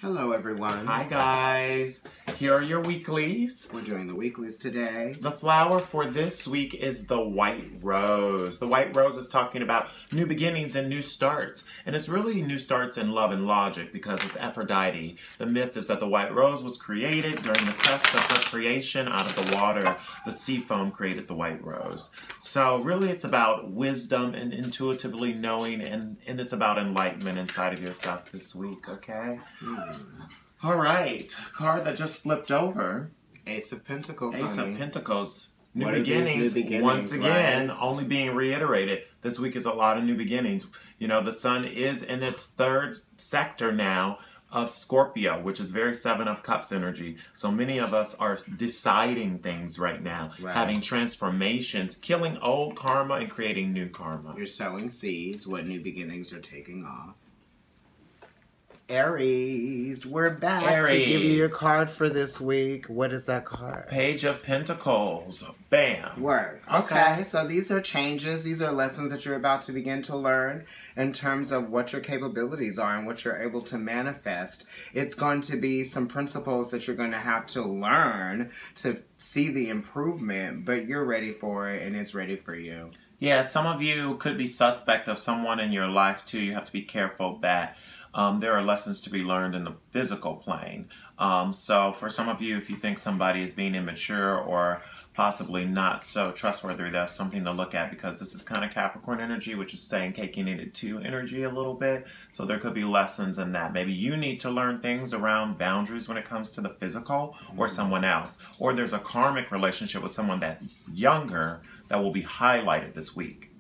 Hello, everyone. Hi, guys. Here are your weeklies. We're doing the weeklies today. The flower for this week is the white rose. The white rose is talking about new beginnings and new starts. And it's really new starts in love and logic because it's Aphrodite. The myth is that the white rose was created during the cusp of her creation out of the water. The sea foam created the white rose. So really it's about wisdom and intuitively knowing, and it's about enlightenment inside of yourself this week, okay? All right, card that just flipped over. Ace of Pentacles. Ace honey. of Pentacles. New What are these beginnings. new beginnings, Once again, right? only being reiterated. This week is a lot of new beginnings. You know, the sun is in its third sector now of Scorpio, which is very Seven of Cups energy. So many of us are deciding things right now, having transformations, killing old karma and creating new karma. You're sowing seeds. What new beginnings are taking off? Aries, we're back to give you your card for this week. What is that card? Page of Pentacles. Bam. Work. Okay, so these are changes. These are lessons that you're about to begin to learn in terms of what your capabilities are and what you're able to manifest. It's going to be some principles that you're going to have to learn to see the improvement, but you're ready for it and it's ready for you. Yeah, some of you could be suspect of someone in your life too. You have to be careful that there are lessons to be learned in the physical plane. So for some of you, if you think somebody is being immature or possibly not so trustworthy, that's something to look at, because this is kind of Capricorn energy, which is saying cake you needed two energy a little bit. So there could be lessons in that. Maybe you need to learn things around boundaries when it comes to the physical or someone else. Or there's a karmic relationship with someone that's younger that will be highlighted this week.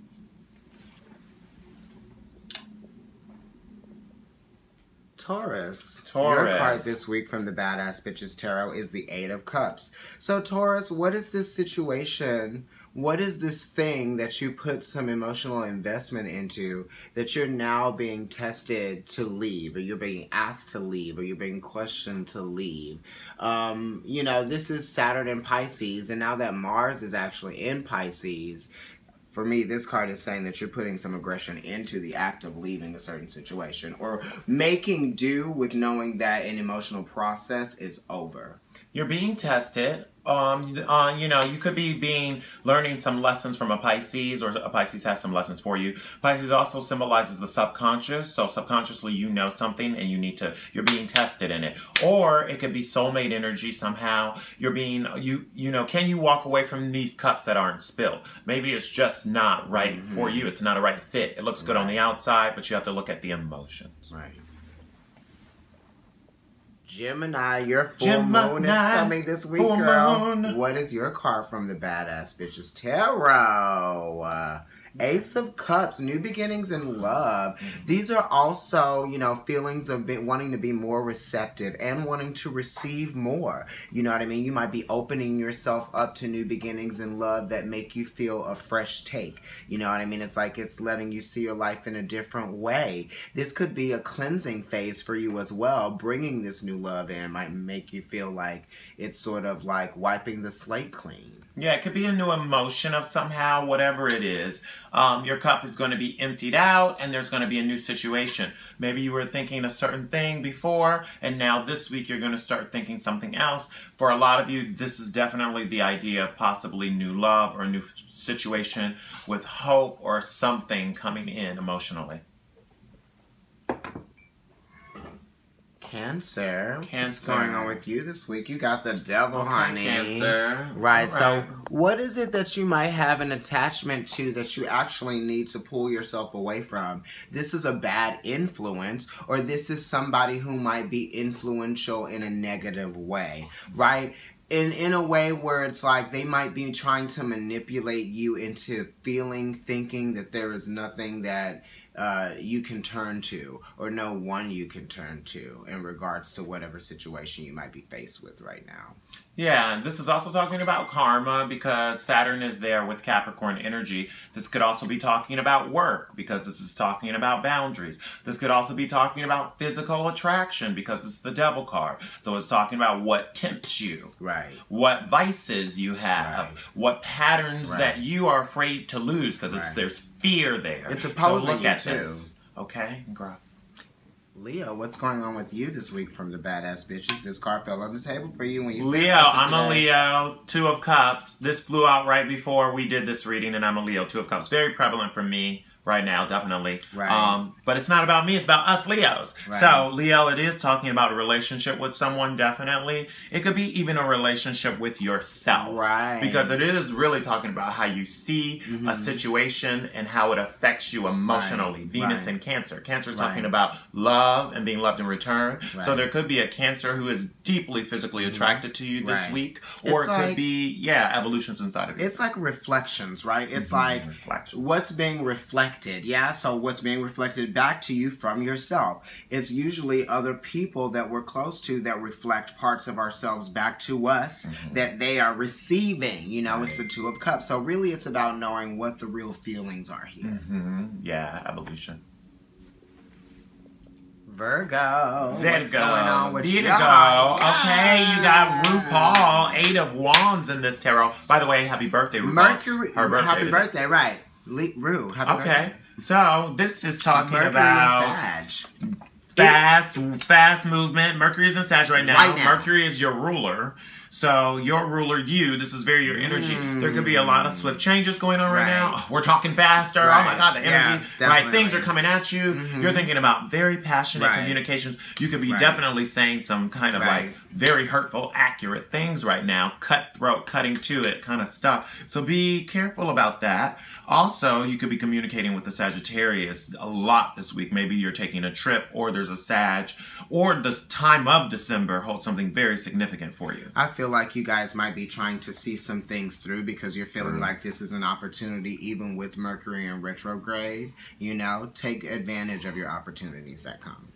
Taurus. Taurus. Your card this week from the Badass Bitches Tarot is the Eight of Cups. So Taurus, what is this situation? What is this thing that you put some emotional investment into that you're now being tested to leave, or you're being asked to leave, or you're being questioned to leave? You know, this is Saturn in Pisces, and now that Mars is actually in Pisces, for me, this card is saying that you're putting some aggression into the act of leaving a certain situation, or making do with knowing that an emotional process is over. You're being tested. You know, you could be learning some lessons from a Pisces, or a Pisces has some lessons for you. Pisces also symbolizes the subconscious, so subconsciously you know something and you're being tested in it. Or it could be soulmate energy somehow. You're being, you know, can you walk away from these cups that aren't spilled? Maybe it's just not right for you. It's not a right fit. It looks good on the outside, but you have to look at the emotions. Right. Gemini, your full moon is coming this week, girl. What is your card from the Badass Bitches Tarot? Ace of Cups, new beginnings in love. These are also, you know, feelings of wanting to be more receptive and wanting to receive more. You know what I mean? You might be opening yourself up to new beginnings in love that make you feel a fresh take. You know what I mean? It's like it's letting you see your life in a different way. This could be a cleansing phase for you as well. Bringing this new love in might make you feel like it's sort of like wiping the slate clean. Yeah, it could be a new emotion of somehow, whatever it is. Your cup is going to be emptied out and there's going to be a new situation. Maybe you were thinking a certain thing before and now this week you're going to start thinking something else. For a lot of you, this is definitely the idea of possibly new love or a new situation with hope or something coming in emotionally. Cancer. What's going on with you this week? You got the devil, honey. Cancer. Right. So what is it that you might have an attachment to that you actually need to pull yourself away from? This is a bad influence, or this is somebody who might be influential in a negative way, right? In a way where it's like they might be trying to manipulate you into thinking that there is nothing that you can turn to, or no one you can turn to in regards to whatever situation you might be faced with right now. Yeah, this is also talking about karma because Saturn is there with Capricorn energy. This could also be talking about work because this is talking about boundaries. This could also be talking about physical attraction because it's the devil card. So it's talking about what tempts you. Right. What vices you have. Right. What patterns that you are afraid to lose because there's fear there. It's opposing so look you at too. This. Okay, Leo, what's going on with you this week from the Badass Bitches? This card fell on the table for you when you said Leo, I'm a Leo, 2 of Cups. This flew out right before we did this reading, and I'm a Leo, 2 of Cups. Very prevalent for me right now, definitely. Right. But it's not about me, it's about us Leos. Right. So, Leo, it is talking about a relationship with someone, definitely. It could be even a relationship with yourself. Right. Because it is really talking about how you see a situation and how it affects you emotionally. Right. Venus and Cancer. Cancer is talking about love and being loved in return. Right. So there could be a Cancer who is deeply physically attracted to you this week. Or it could be, evolutions inside of you. It's like reflections, right? It's like what's being reflected. Yeah, so what's being reflected back to you from yourself. It's usually other people that we're close to that reflect parts of ourselves back to us that they are receiving. You know, it's the 2 of Cups. So really it's about knowing what the real feelings are here. Yeah, evolution. Virgo. What's going on with Virgo. Okay, you got RuPaul, 8 of Wands in this tarot. By the way, happy birthday, RuPaul. Mercury. Happy birthday, right. Rue, happy birthday. So this is talking Mercury about and fast movement. Mercury is in Sag right now. Mercury is your ruler. So your ruler, this is very your energy. There could be a lot of swift changes going on right now. Oh, we're talking faster. Oh my God, the energy. Right, things are coming at you. You're thinking about very passionate communications. You could be definitely saying some kind of like very hurtful, accurate things right now. Cutthroat, cutting to it kind of stuff. So be careful about that. Also, you could be communicating with the Sagittarius a lot this week. Maybe you're taking a trip, or there's a Sag, or this time of December holds something very significant for you. I feel like you guys might be trying to see some things through because you're feeling like this is an opportunity, even with Mercury in retrograde. You know, take advantage of your opportunities that come.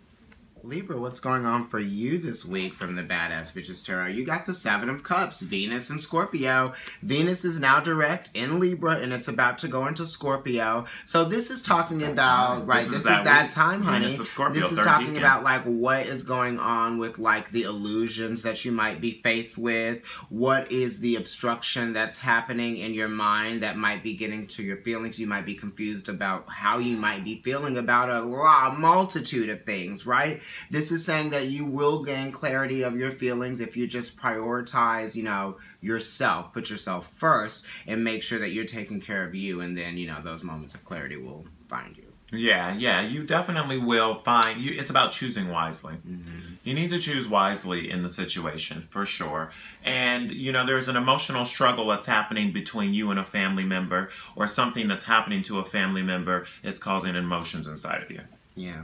Libra, what's going on for you this week from the Badass Bitches Tarot? You got the 7 of Cups, Venus and Scorpio. Venus is now direct in Libra, and it's about to go into Scorpio. So this is talking about, this is that time, honey. Venus of Scorpio, this is talking about, like, what is going on with, like, the illusions that you might be faced with. What is the obstruction that's happening in your mind that might be getting to your feelings? You might be confused about how you might be feeling about a multitude of things, right? This is saying that you will gain clarity of your feelings if you just prioritize, you know, yourself, put yourself first, and make sure that you're taking care of you, and then, you know, those moments of clarity will find you. Yeah, you definitely will find, it's about choosing wisely. You need to choose wisely in the situation, for sure. And, you know, there's an emotional struggle that's happening between you and a family member, or something that's happening to a family member is causing emotions inside of you. Yeah.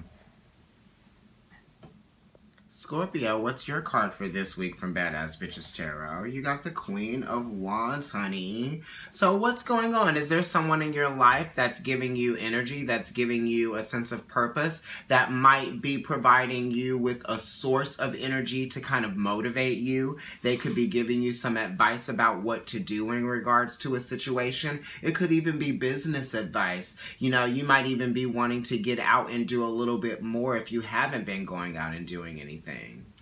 Scorpio, what's your card for this week from Badass Bitches Tarot? You got the Queen of Wands, honey. So what's going on? Is there someone in your life that's giving you energy, that's giving you a sense of purpose, that might be providing you with a source of energy to kind of motivate you? They could be giving you some advice about what to do in regards to a situation. It could even be business advice. You know, you might even be wanting to get out and do a little bit more if you haven't been going out and doing anything.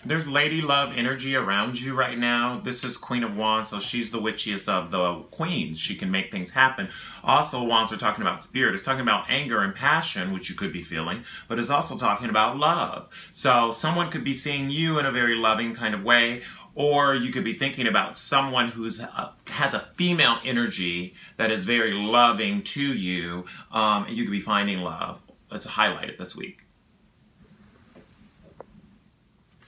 There's lady love energy around you right now. This is Queen of Wands, so she's the witchiest of the queens. She can make things happen. Also, Wands are talking about spirit. It's talking about anger and passion, which you could be feeling, but it's also talking about love. So someone could be seeing you in a very loving kind of way, or you could be thinking about someone who's has a female energy that is very loving to you, and you could be finding love. Let's highlight it this week.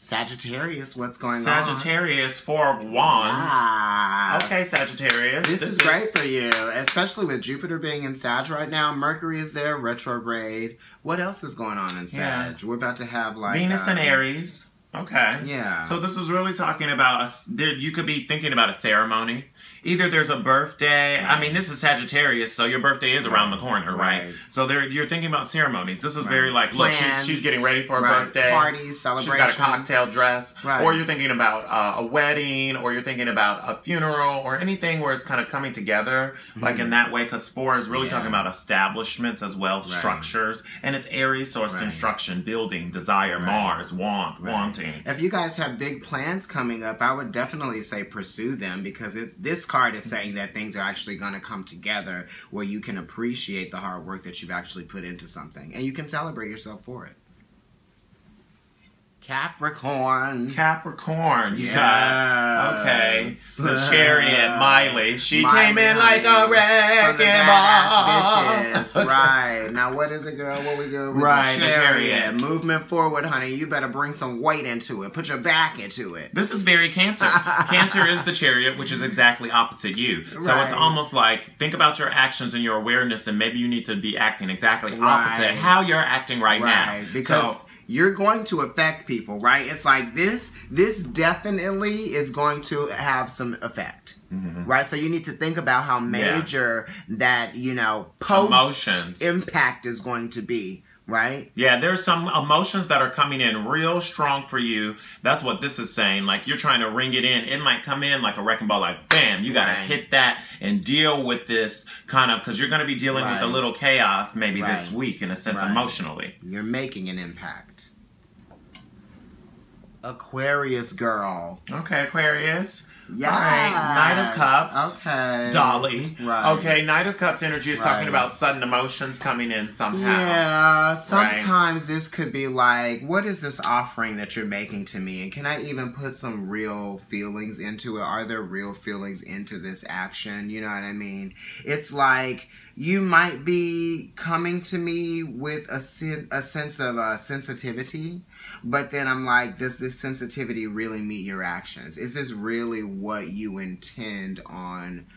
Sagittarius, what's going on? Sagittarius, 4 of Wands. Yes. Okay, Sagittarius. This is great for you, especially with Jupiter being in Sag right now. Mercury is there, retrograde. What else is going on in Sag? We're about to have like Venus and Aries. Okay. Yeah. So this is really talking about, you could be thinking about a ceremony. Either there's a birthday. I mean, this is Sagittarius, so your birthday is around the corner, right? So you're thinking about ceremonies. This is very like, look, she's getting ready for a birthday. Parties, celebrations. She's got a cocktail dress. Or you're thinking about a wedding, or you're thinking about a funeral, or anything where it's kind of coming together, like in that way, because 4 is really talking about establishments as well, structures. And it's Aries, so it's construction, building, desire, Mars, wanting. If you guys have big plans coming up, I would definitely say pursue them, because this card is saying that things are actually going to come together where you can appreciate the hard work that you've actually put into something, and you can celebrate yourself for it. Capricorn. Capricorn. Yeah. Okay. The Chariot, Miley. She came in like a wrecking ball. Right. Now, what is it, girl? What we do with right, the Chariot? Movement forward, honey. You better bring some weight into it. Put your back into it. This is very Cancer. Cancer is the Chariot, which is exactly opposite you. So it's almost like, think about your actions and your awareness, and maybe you need to be acting exactly opposite how you're acting right now. Because you're going to affect people, right? It's like this definitely is going to have some effect, right? So you need to think about how major that, you know, post impact is going to be, right? Yeah, there's some emotions that are coming in real strong for you. That's what this is saying. Like, you're trying to ring it in. It might come in like a wrecking ball, like, bam, you got to hit that and deal with this kind of, because you're going to be dealing with a little chaos maybe this week in a sense emotionally. You're making an impact. Aquarius girl. Okay, Aquarius. Yeah. All right. Knight of Cups. Okay. Dolly. Right. Okay, Knight of Cups energy is talking about sudden emotions coming in somehow. Yeah. Sometimes this could be like, what is this offering that you're making to me? And can I even put some real feelings into it? Are there real feelings into this action? You know what I mean? It's like, you might be coming to me with a sense of sensitivity, but then I'm like, does this sensitivity really meet your actions? Is this really what you intend on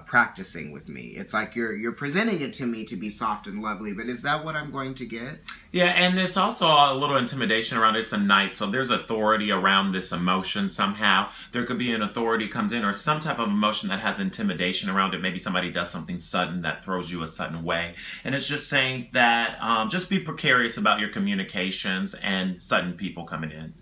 practicing with me? It's like you're presenting it to me to be soft and lovely, but is that what I'm going to get? Yeah, and it's also a little intimidation around it. It's a knight, so there's authority around this emotion somehow. There could be an authority comes in, or some type of emotion that has intimidation around it. Maybe somebody does something sudden that throws you a sudden way. And it's just saying that just be precarious about your communications and sudden people coming in.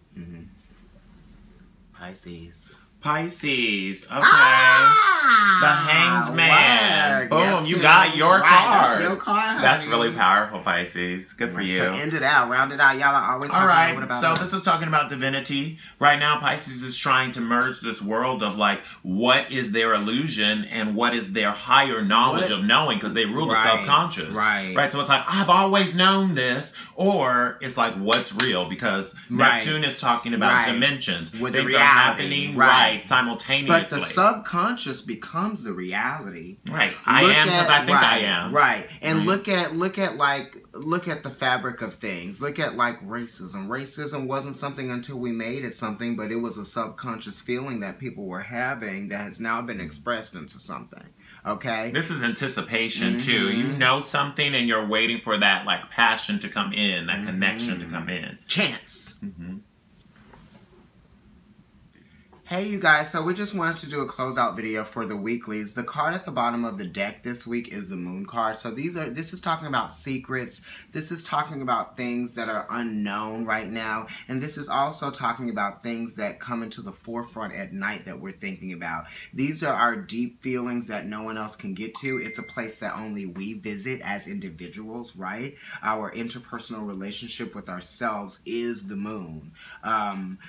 Pisces. Pisces. Okay. The Hanged Man. Boom. You got your card. That's your card. That's really powerful, Pisces. Good for you. To end it out, round it out. Y'all are always talking about so this is talking about divinity. Right now, Pisces is trying to merge this world of like, what is their illusion and what is their higher knowledge of knowing, because they rule the subconscious. Right. So it's like, I've always known this, or it's like, what's real? Because Neptune is talking about dimensions. With things the are happening simultaneously. But the subconscious becomes the reality. Right. I am because I think I am. Right. And look at the fabric of things. Look at like racism. Racism wasn't something until we made it something, but it was a subconscious feeling that people were having that has now been expressed into something. Okay? This is anticipation too. You know something and you're waiting for that like passion to come in, that connection to come in. Chance. Hey you guys, so we just wanted to do a closeout video for the weeklies. The card at the bottom of the deck this week is the Moon card. So this is talking about secrets. This is talking about things that are unknown right now. And this is also talking about things that come into the forefront at night that we're thinking about. These are our deep feelings that no one else can get to. It's a place that only we visit as individuals, right? Our interpersonal relationship with ourselves is the Moon.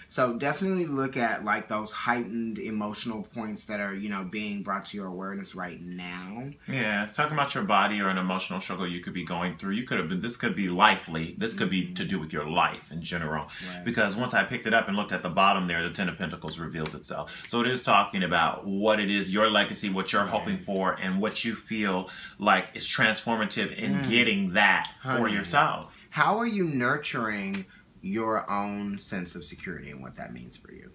So definitely look at like those heightened emotional points that are, you know, being brought to your awareness right now. Yeah, it's talking about your body or an emotional struggle you could be going through. You could have been, this could be lively. This could be to do with your life in general. Because once I picked it up and looked at the bottom there, the Ten of Pentacles revealed itself. So it is talking about what it is, your legacy, what you're hoping for, and what you feel like is transformative in getting that for yourself. How are you nurturing your own sense of security and what that means for you?